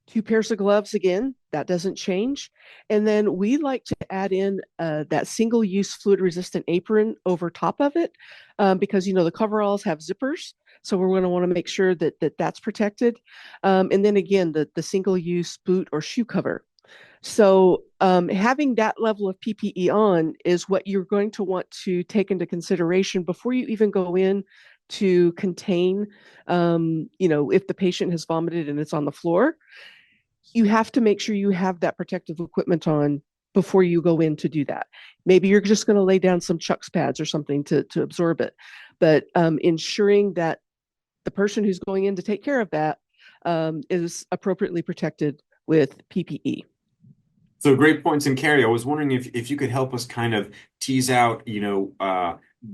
2 pairs of gloves again, that doesn't change. And then we like to add in that single-use fluid-resistant apron over top of it because, the coveralls have zippers. So we're going to want to make sure that that's protected. And then again, the single-use boot or shoe cover. So having that level of PPE on is what you're going to want to take into consideration before you even go in to contain, if the patient has vomited and it's on the floor. You have to make sure you have that protective equipment on before you go in to do that. Maybe you're just going to lay down some Chuck's pads or something to absorb it, but ensuring that the person who's going in to take care of that is appropriately protected with PPE. So great points. And Carrie, I was wondering if you could help us kind of tease out,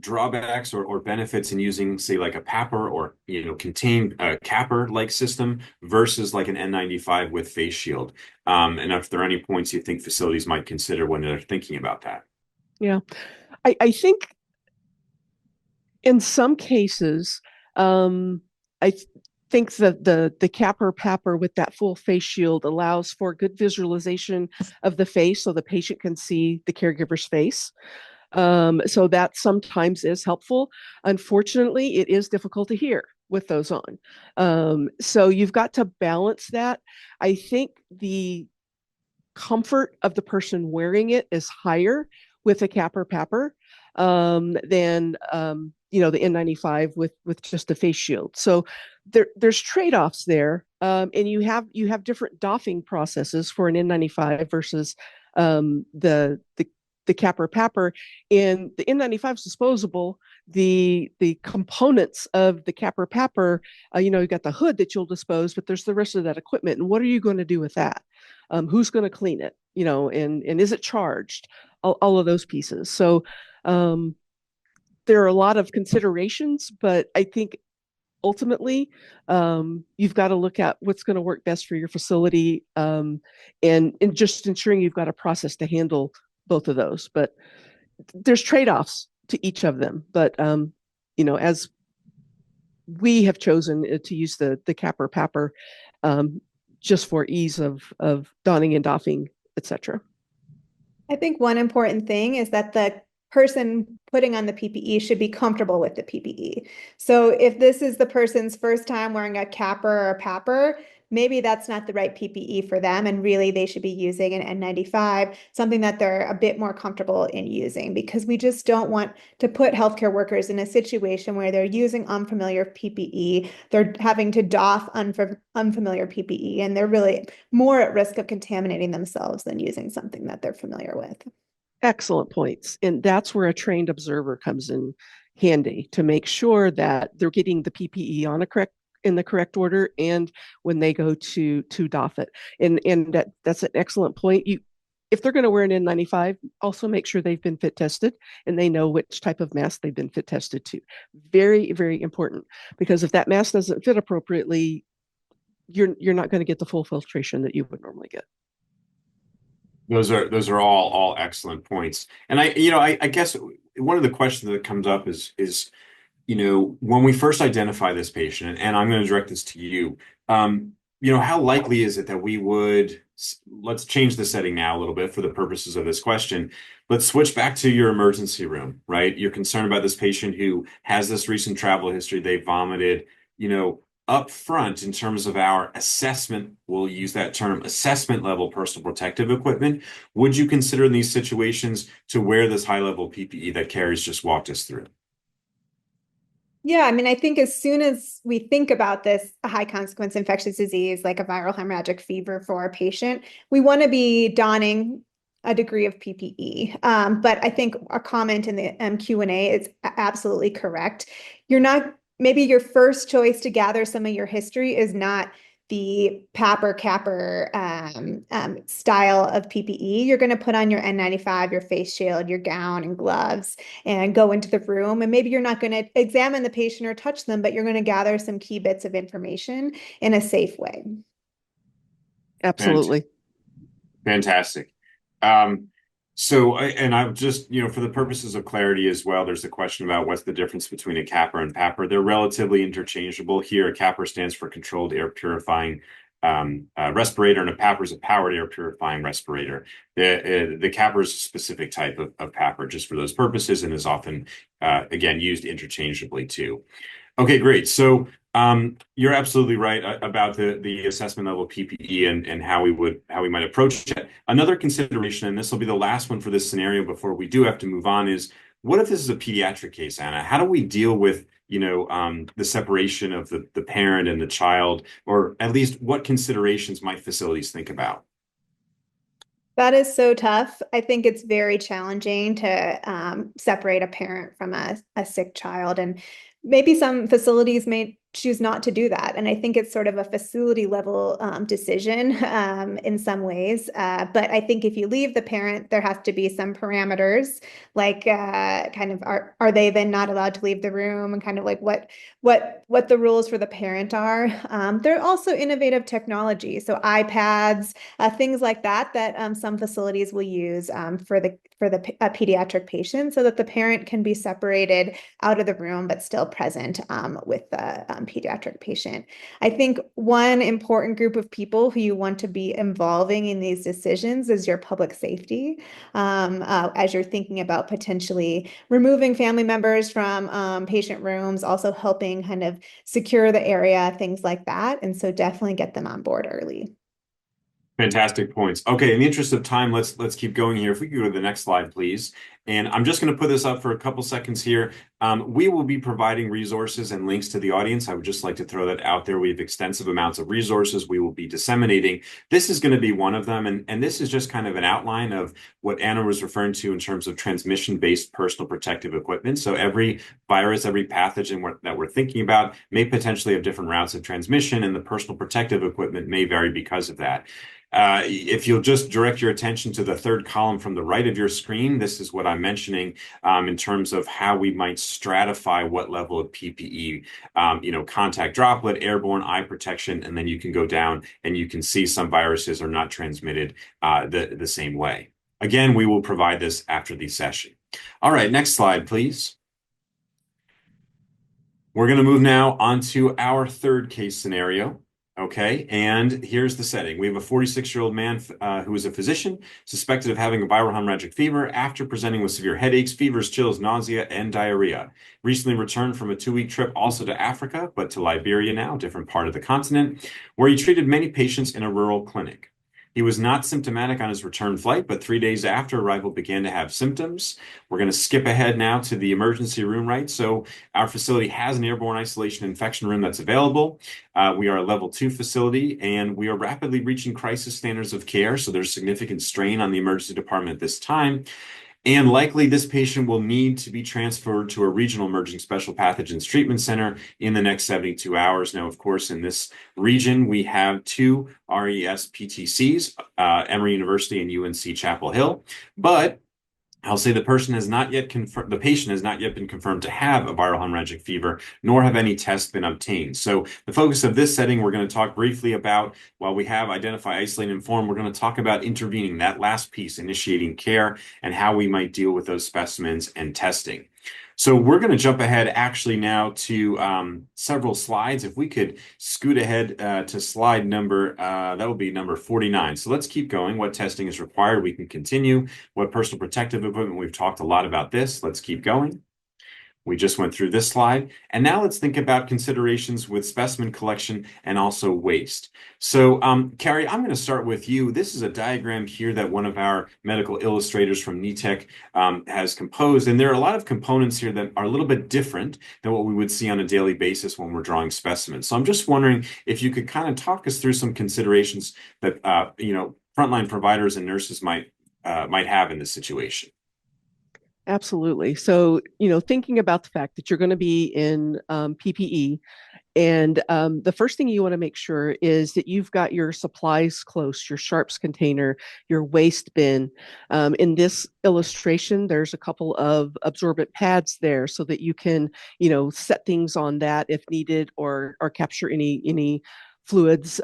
drawbacks or benefits in using, say, like a PAPR or, contained capper-like system versus like an N95 with face shield. And if there are any points you think facilities might consider when they're thinking about that. Yeah, I think in some cases, I think that the capper PAPR with that full face shield allows for good visualization of the face so the patient can see the caregiver's face. So that sometimes is helpful. Unfortunately, it is difficult to hear with those on. So you've got to balance that. I think the comfort of the person wearing it is higher with a capper PAPR than the N95 with just a face shield. So there's trade-offs there, and you have different doffing processes for an N95 versus the capper PAPR. And the N95 is disposable. The components of the capper PAPR, you got the hood that you'll dispose, but there's the rest of that equipment. And what are you going to do with that? Who's going to clean it? And is it charged? All of those pieces. So there are a lot of considerations, but I think ultimately you've got to look at what's going to work best for your facility and just ensuring you've got a process to handle both of those. But there's trade-offs to each of them. But as we have chosen to use the capper PAPR just for ease of donning and doffing, etc. I think one important thing is that the person putting on the PPE should be comfortable with the PPE. So if this is the person's first time wearing a capper or PAPR, maybe that's not the right PPE for them, and really they should be using an N95, something that they're a bit more comfortable in using, because we just don't want to put healthcare workers in a situation where they're using unfamiliar PPE, they're having to doff unfamiliar PPE, and they're really more at risk of contaminating themselves than using something that they're familiar with. Excellent points. And that's where a trained observer comes in handy to make sure that they're getting the PPE on in the correct order and when they go to doff it. And that's an excellent point. If they're going to wear an N95, also make sure they've been fit tested and they know which type of mask they've been fit tested to. Very, very important, because if that mask doesn't fit appropriately, you're not going to get the full filtration that you would normally get. Those are all excellent points. And I guess one of the questions that comes up is, when we first identify this patient, and I'm going to direct this to you, how likely is it that we would, let's change the setting now a little bit for the purposes of this question. Let's switch back to your emergency room, right? You're concerned about this patient who has this recent travel history, they vomited, up front in terms of our assessment, we'll use that term, assessment level personal protective equipment. Would you consider in these situations to wear this high level PPE that Carrie's just walked us through? Yeah, I mean, I think as soon as we think about this high consequence infectious disease, like a viral hemorrhagic fever for our patient, we want to be donning a degree of PPE. But I think a comment in the Q&A is absolutely correct. Maybe your first choice to gather some of your history is not the PAPR capper style of PPE. You're going to put on your N95, your face shield, your gown and gloves, and go into the room. And maybe you're not going to examine the patient or touch them, but you're going to gather some key bits of information in a safe way. Absolutely. Fantastic. And I've just, for the purposes of clarity as well, there's a question about what's the difference between a capper and PAPR. They're relatively interchangeable. Here, a capper stands for controlled air purifying respirator, and a PAPR is a powered air purifying respirator. The capper is a specific type of PAPR just for those purposes and is often, again, used interchangeably too. Okay, great. So you're absolutely right about the assessment level PPE and how we might approach it. Another consideration, and this will be the last one for this scenario before we do have to move on, is what if this is a pediatric case, Anna? How do we deal with the separation of the parent and the child, or at least what considerations might facilities think about? That is so tough. I think it's very challenging to separate a parent from a sick child. And maybe some facilities may choose not to do that. And I think it's sort of a facility level decision in some ways. But I think if you leave the parent, there has to be some parameters, like kind of are they then not allowed to leave the room, and kind of like what the rules for the parent are. There are also innovative technology, so iPads, things like that some facilities will use for the pediatric patient, so that the parent can be separated out of the room but still present with the pediatric patient. I think one important group of people who you want to be involving in these decisions is your public safety, as you're thinking about potentially removing family members from patient rooms, also helping kind of secure the area, things like that. And so definitely get them on board early. Fantastic points. Okay, in the interest of time, let's keep going here. If we could go to the next slide, please. And I'm just going to put this up for a couple seconds here. We will be providing resources and links to the audience. I would just like to throw that out there. We have extensive amounts of resources we will be disseminating. This is going to be one of them. And this is just kind of an outline of what Anna was referring to in terms of transmission-based personal protective equipment. So every virus, every pathogen that we're thinking about may potentially have different routes of transmission, and the personal protective equipment may vary because of that. If you'll just direct your attention to the third column from the right of your screen, this is what I'm mentioning in terms of how we might stratify what level of PPE, contact droplet, airborne, eye protection, and then you can go down and you can see some viruses are not transmitted the same way. Again, we will provide this after the session. All right, next slide, please. We're going to move now on to our third case scenario. Okay, and here's the setting. We have a 46-year-old man who is a physician suspected of having a viral hemorrhagic fever after presenting with severe headaches, fevers, chills, nausea, and diarrhea. Recently returned from a 2-week trip also to Africa, but to Liberia now, different part of the continent, where he treated many patients in a rural clinic. He was not symptomatic on his return flight, but 3 days after arrival began to have symptoms. We're going to skip ahead now to the emergency room, right? So our facility has an airborne isolation infection room that's available. We are a level 2 facility, and we are rapidly reaching crisis standards of care. So there's significant strain on the emergency department at this time. And likely this patient will need to be transferred to a regional emerging special pathogens treatment center in the next 72 hours. Now, of course, in this region, we have 2 RES PTCs, Emory University and UNC Chapel Hill. But I'll say the patient has not yet been confirmed to have a viral hemorrhagic fever, nor have any tests been obtained. So the focus of this setting, we're going to talk briefly about, while we have identify, isolate, and inform, we're going to talk about intervening, that last piece, initiating care, and how we might deal with those specimens and testing. So we're going to jump ahead actually now to several slides. If we could scoot ahead to slide number, that will be number 49. So let's keep going. What testing is required? We can continue. What personal protective equipment? We've talked a lot about this. Let's keep going. We just went through this slide. And now let's think about considerations with specimen collection and also waste. So, Carrie, I'm going to start with you. This is a diagram here that one of our medical illustrators from NETEC has composed. And there are a lot of components here that are a little bit different than what we would see on a daily basis when we're drawing specimens. So I'm just wondering if you could kind of talk us through some considerations that, frontline providers and nurses might have in this situation. Absolutely. So, thinking about the fact that you're going to be in PPE, and the first thing you want to make sure is that you've got your supplies close, your sharps container, your waste bin. In this illustration, there's a couple of absorbent pads there so that you can, set things on that if needed, or capture any fluids.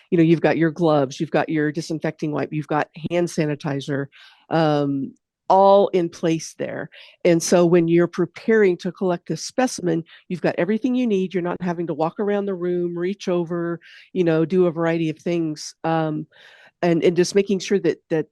You've got your gloves, you've got your disinfecting wipe, you've got hand sanitizer. All in place there. And so when you're preparing to collect a specimen, you've got everything you need. You're not having to walk around the room, reach over, do a variety of things. And just making sure that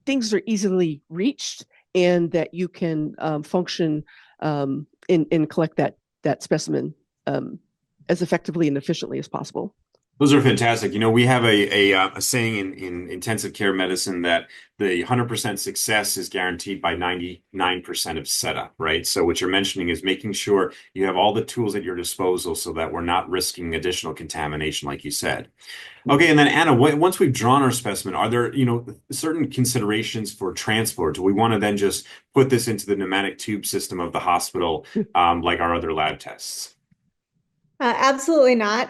things are easily reached and that you can function and collect that specimen as effectively and efficiently as possible. Those are fantastic. We have a saying in intensive care medicine that the 100% success is guaranteed by 99% of setup, right? So what you're mentioning is making sure you have all the tools at your disposal so that we're not risking additional contamination, like you said. Okay, and then Anna, once we've drawn our specimen, are there, certain considerations for transport? Do we want to then just put this into the pneumatic tube system of the hospital, like our other lab tests? Absolutely not.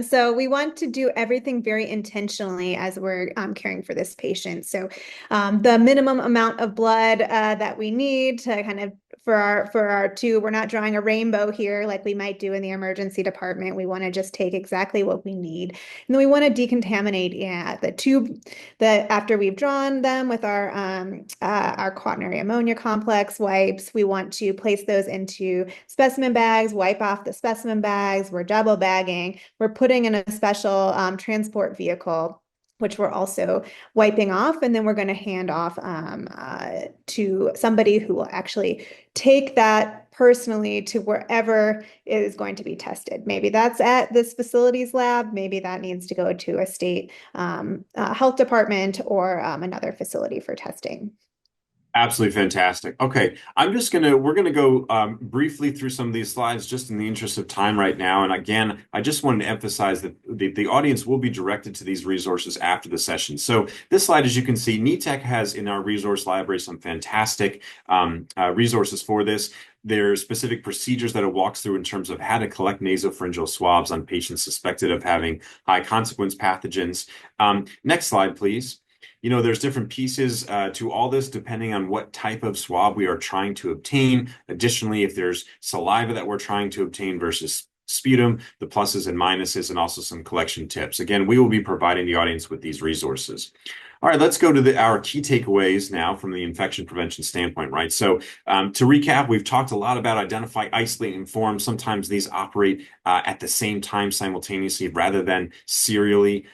So we want to do everything very intentionally as we're caring for this patient. So the minimum amount of blood that we need to kind of for our tube, we're not drawing a rainbow here like we might do in the emergency department. We want to just take exactly what we need, and then we want to decontaminate the tube that after we've drawn them with our quaternary ammonia complex wipes. We want to place those into specimen bags, wipe off the specimen bags. We're double bagging. We're putting in a special transport vehicle, which we're also wiping off, and then we're going to hand off to somebody who will actually take that personally to wherever it is going to be tested. Maybe that's at this facility's lab. Maybe that needs to go to a state health department or another facility for testing. Absolutely fantastic. Okay, we're gonna go briefly through some of these slides just in the interest of time right now. And again, I just wanted to emphasize that the audience will be directed to these resources after the session. So this slide, as you can see, NETEC has in our resource library some fantastic resources for this. There are specific procedures that it walks through in terms of how to collect nasopharyngeal swabs on patients suspected of having high consequence pathogens. Next slide, please. There's different pieces to all this depending on what type of swab we are trying to obtain. Additionally, if there's saliva that we're trying to obtain versus sputum, the pluses and minuses, and also some collection tips. Again, we will be providing the audience with these resources. All right, let's go to our key takeaways now from the infection prevention standpoint, right? So to recap, we've talked a lot about identify, isolate, inform. Sometimes these operate at the same time simultaneously rather than serially.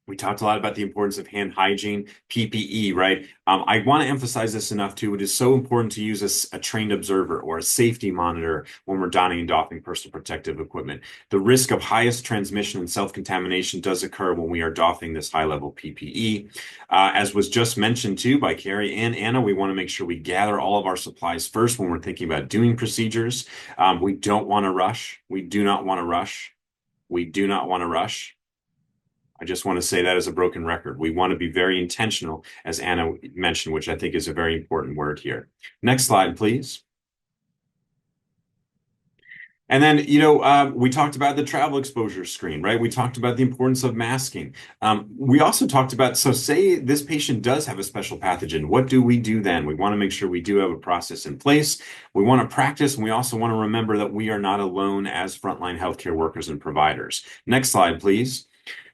We talked a lot about the importance of hand hygiene, PPE, right? I want to emphasize this enough too. It is so important to use a trained observer or a safety monitor when we're donning and doffing personal protective equipment. The risk of highest transmission and self-contamination does occur when we are doffing this high-level PPE. As was just mentioned too by Carrie and Anna, we want to make sure we gather all of our supplies first when we're thinking about doing procedures. We don't want to rush. We do not want to rush. We do not want to rush. I just want to say that as a broken record. We want to be very intentional, as Anna mentioned, which I think is a very important word here. Next slide, please. And then, we talked about the travel exposure screen, right? We talked about the importance of masking. We also talked about, so say this patient does have a special pathogen, what do we do then? We want to make sure we do have a process in place. We want to practice, and we also want to remember that we are not alone as frontline healthcare workers and providers. Next slide, please.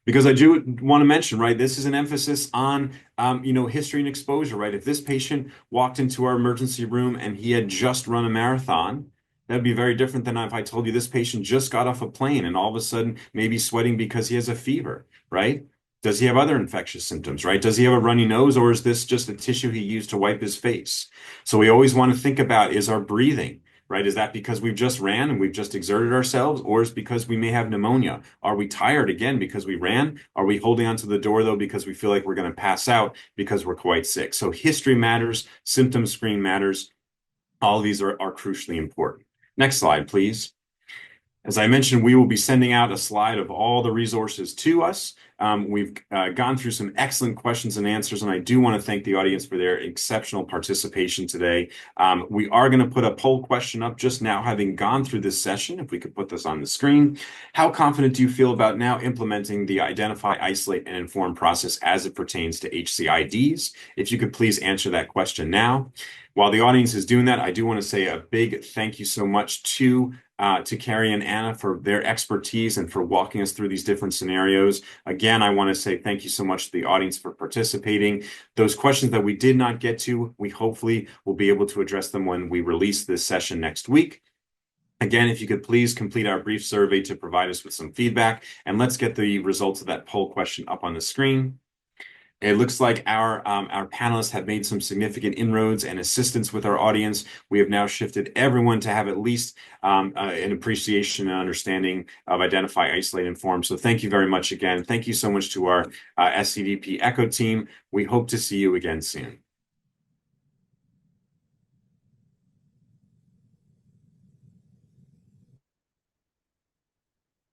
Because I do want to mention, right, this is an emphasis on, history and exposure, right? If this patient walked into our emergency room and he had just run a marathon, that'd be very different than if I told you this patient just got off a plane and all of a sudden maybe sweating because he has a fever, right? Does he have other infectious symptoms, right? Does he have a runny nose, or is this just a tissue he used to wipe his face? So we always want to think about, is our breathing, right? Is that because we've just ran and we've just exerted ourselves, or is it because we may have pneumonia? Are we tired again because we ran? Are we holding onto the door though because we feel like we're going to pass out because we're quite sick? So history matters, symptom screen matters. All of these are crucially important. Next slide, please. As I mentioned, we will be sending out a slide of all the resources to us. We've gone through some excellent questions and answers, and I do want to thank the audience for their exceptional participation today. We are going to put a poll question up just now, having gone through this session. If we could put this on the screen. How confident do you feel about now implementing the identify, isolate, and inform process as it pertains to HCIDs? If you could please answer that question now. While the audience is doing that, I do want to say a big thank you so much to Carrie and Anna for their expertise and for walking us through these different scenarios. Again, I want to say thank you so much to the audience for participating. Those questions that we did not get to, we hopefully will be able to address them when we release this session next week. Again, if you could please complete our brief survey to provide us with some feedback, and let's get the results of that poll question up on the screen. It looks like our panelists have made some significant inroads and assistance with our audience. We have now shifted everyone to have at least an appreciation and understanding of identify, isolate, inform. So thank you very much again. Thank you so much to our SCDP ECHO team. We hope to see you again soon.